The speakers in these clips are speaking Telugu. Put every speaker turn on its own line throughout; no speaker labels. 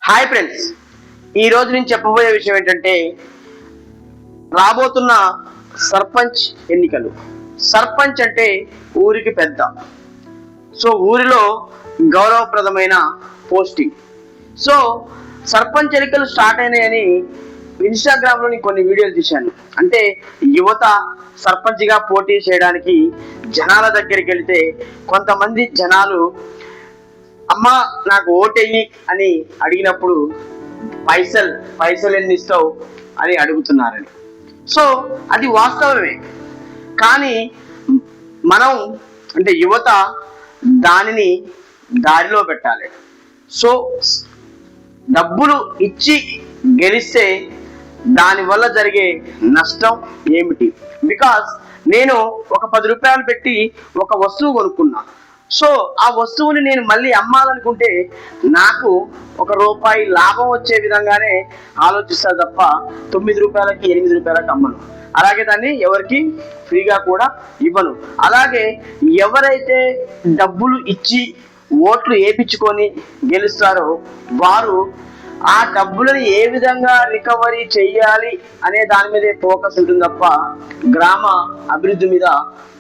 హాయ్ ఫ్రెండ్స్, ఈరోజు నేను చెప్పబోయే విషయం ఏంటంటే రాబోతున్న సర్పంచ్ ఎన్నికలు. సర్పంచ్ అంటే ఊరికి పెద్ద. సో ఊరిలో గౌరవప్రదమైన పోస్టింగ్. సో సర్పంచ్ ఎన్నికలు స్టార్ట్ అయినాయని ఇన్స్టాగ్రామ్లో నేను కొన్ని వీడియోలు తీశాను. అంటే యువత సర్పంచ్గా పోటీ చేయడానికి జనాల దగ్గరికి వెళ్తే కొంతమంది జనాలు అమ్మ నాకు ఓటెయ్యి అని అడిగినప్పుడు పైసలు ఎన్ని ఇస్తావు అని అడుగుతున్నారని. సో అది వాస్తవమే, కానీ మనం అంటే యువత దానిని దారిలో పెట్టాలి. సో డబ్బులు ఇచ్చి గెలిస్తే దానివల్ల జరిగే నష్టం ఏమిటి? బికాస్ నేను ఒక 10 రూపాయలు పెట్టి ఒక వస్తువు కొనుక్కున్నా. సో ఆ వస్తువుని నేను మళ్ళీ అమ్మాలనుకుంటే నాకు ₹1 లాభం వచ్చే విధంగానే ఆలోచిస్తా తప్ప 9 రూపాయలకి 8 రూపాయలకి అమ్మను. అలాగే దాన్ని ఎవరికి ఫ్రీగా కూడా ఇవ్వను. అలాగే ఎవరైతే డబ్బులు ఇచ్చి ఓట్లు వేయించుకొని గెలుస్తారో వారు ఆ డబ్బులను ఏ విధంగా రికవరీ చెయ్యాలి అనే దాని మీదే ఫోకస్ ఉంటుంది తప్ప గ్రామ అభివృద్ధి మీద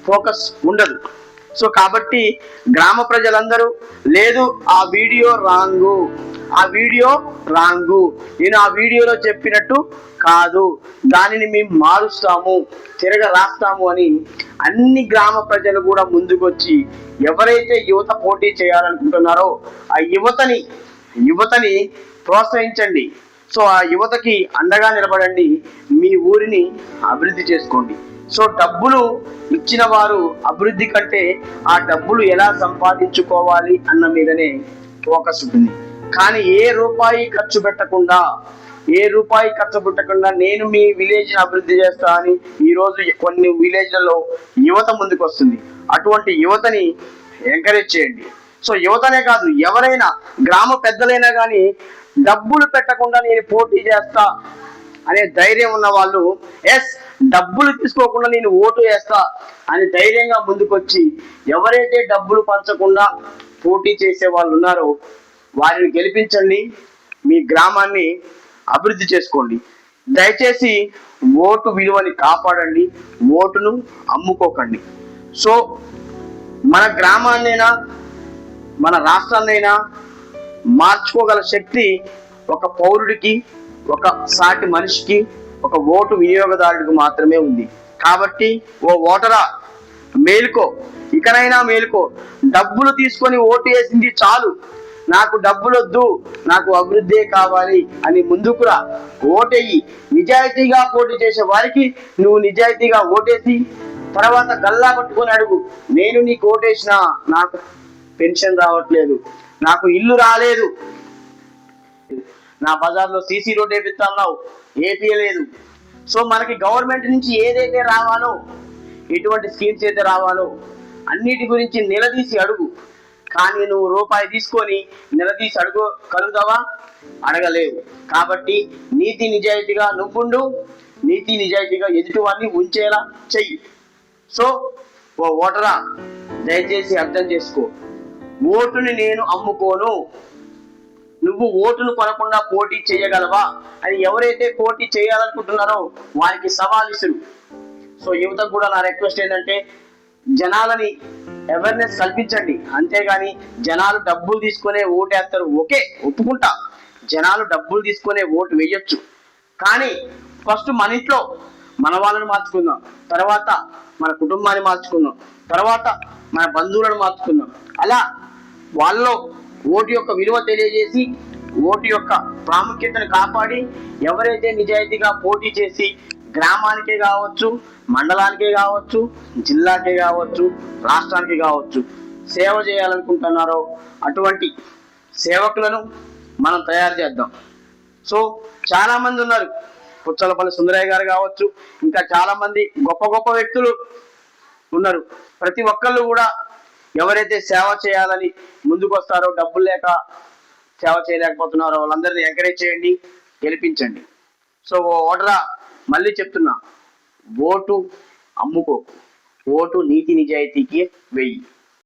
ఫోకస్ ఉండదు. సో కాబట్టి గ్రామ ప్రజలందరూ లేదు ఆ వీడియో రాంగు, నేను ఆ వీడియోలో చెప్పినట్టు కాదు, దానిని మేము మారుస్తాము, రాస్తాము అని అన్ని గ్రామ ప్రజలు కూడా ముందుకొచ్చి ఎవరైతే యువత పోటీ చేయాలనుకుంటున్నారో ఆ యువతని ప్రోత్సహించండి. సో ఆ యువతకి అండగా నిలబడండి, మీ ఊరిని అభివృద్ధి చేసుకోండి. సో డబ్బులు ఇచ్చిన వారు అభివృద్ధి కంటే ఆ డబ్బులు ఎలా సంపాదించుకోవాలి అన్న మీదనే ఫోకస్ ఉంటుంది. కానీ ఏ రూపాయి ఖర్చు పెట్టకుండా నేను మీ విలేజ్ అభివృద్ధి చేస్తా అని ఈరోజు కొన్ని విలేజ్లలో యువత ముందుకు వస్తుంది. అటువంటి యువతని ఎంకరేజ్ చేయండి. సో యువతనే కాదు, ఎవరైనా గ్రామ పెద్దలైనా కానీ డబ్బులు పెట్టకుండా నేను పోటీ చేస్తా అనే ధైర్యం ఉన్న వాళ్ళు డబ్బులు తీసుకోకుండా నేను ఓటు వేస్తా అని ధైర్యంగా ముందుకొచ్చి ఎవరైతే డబ్బులు పంచకుండా పోటీ చేసే వాళ్ళు ఉన్నారో వారిని గెలిపించండి, మీ గ్రామాన్ని అభివృద్ధి చేసుకోండి. దయచేసి ఓటు విలువని కాపాడండి, ఓటును అమ్ముకోకండి. సో మన గ్రామాన్నైనా మన రాష్ట్రాన్నైనా మార్చుకోగల శక్తి ఒక పౌరుడికి, ఒక సాటి మనిషికి, ఒక ఓటు వినియోగదారుడికి మాత్రమే ఉంది. కాబట్టి ఓ ఓటరా మేలుకో, ఇకనైనా మేలుకో. డబ్బులు తీసుకొని ఓటు వేసింది చాలు, నాకు డబ్బులొద్దు, నాకు అభివృద్ధే కావాలి అని ముందుకురా, ఓటేయి. నిజాయితీగా పోటీ చేసే వారికి నువ్వు నిజాయితీగా ఓటేసి తర్వాత గల్లా పట్టుకొని అడుగు, నేను నీకు ఓటేసినా నాకు పెన్షన్ రావట్లేదు, నాకు ఇల్లు రాలేదు, నా బజార్లో సీసీ రోడ్ వేపిస్తున్నావు, ఏపీయలేదు. సో మనకి గవర్నమెంట్ నుంచి ఏదైతే రావాలో, ఎటువంటి స్కీమ్స్ అయితే రావాలో అన్నిటి గురించి నిలదీసి అడుగు. కానీ నువ్వు రూపాయి తీసుకొని నిలదీసి కలుగుతావా? అడగలేవు. కాబట్టి నీతి నిజాయితీగా నువ్వుండు, నీతి నిజాయితీగా ఎదుటివాన్ని ఉంచేలా చెయ్యి. సో ఓ ఓటరా దయచేసి అర్థం చేసుకో, ఓటుని నేను అమ్ముకోను, నువ్వు ఓటును కొనకుండా పోటీ చేయగలవా అని ఎవరైతే పోటీ చేయాలనుకుంటున్నారో వారికి సవాల్ ఇసురు. సో యువతకు కూడా నా రిక్వెస్ట్ ఏంటంటే జనాలని అవేర్నెస్ కల్పించండి. అంతేగాని జనాలు డబ్బులు తీసుకునే ఓటు వేస్తారు, ఓకే ఒప్పుకుంటా, జనాలు డబ్బులు తీసుకునే ఓటు వేయొచ్చు. కానీ ఫస్ట్ మన ఇంట్లో మన వాళ్ళని మార్చుకుందాం, తర్వాత మన కుటుంబాన్ని మార్చుకుందాం, తర్వాత మన బంధువులను మార్చుకుందాం. అలా వాళ్ళలో ఓటు యొక్క విలువ తెలియజేసి ఓటు యొక్క ప్రాముఖ్యతను కాపాడి ఎవరైతే నిజాయితీగా పోటీ చేసి గ్రామానికే కావచ్చు, మండలానికే కావచ్చు, జిల్లాకే కావచ్చు, రాష్ట్రానికి కావచ్చు సేవ చేయాలనుకుంటున్నారో అటువంటి సేవకులను మనం తయారు చేద్దాం. సో చాలా మంది ఉన్నారు, పుచ్చలపల్లి సుందరయ్య గారు కావచ్చు, ఇంకా చాలా మంది గొప్ప గొప్ప వ్యక్తులు ఉన్నారు. ప్రతి ఒక్కళ్ళు కూడా ఎవరైతే సేవ చేయాలని ముందుకు వస్తారో, డబ్బులు లేక సేవ చేయలేకపోతున్నారో వాళ్ళందరినీ ఎంకరేజ్ చేయండి, గెలిపించండి. సో ఓటరా మళ్ళీ చెప్తున్నా, ఓటు అమ్ముకోకు, ఓటు నీతి నిజాయితీకి వెయ్యి.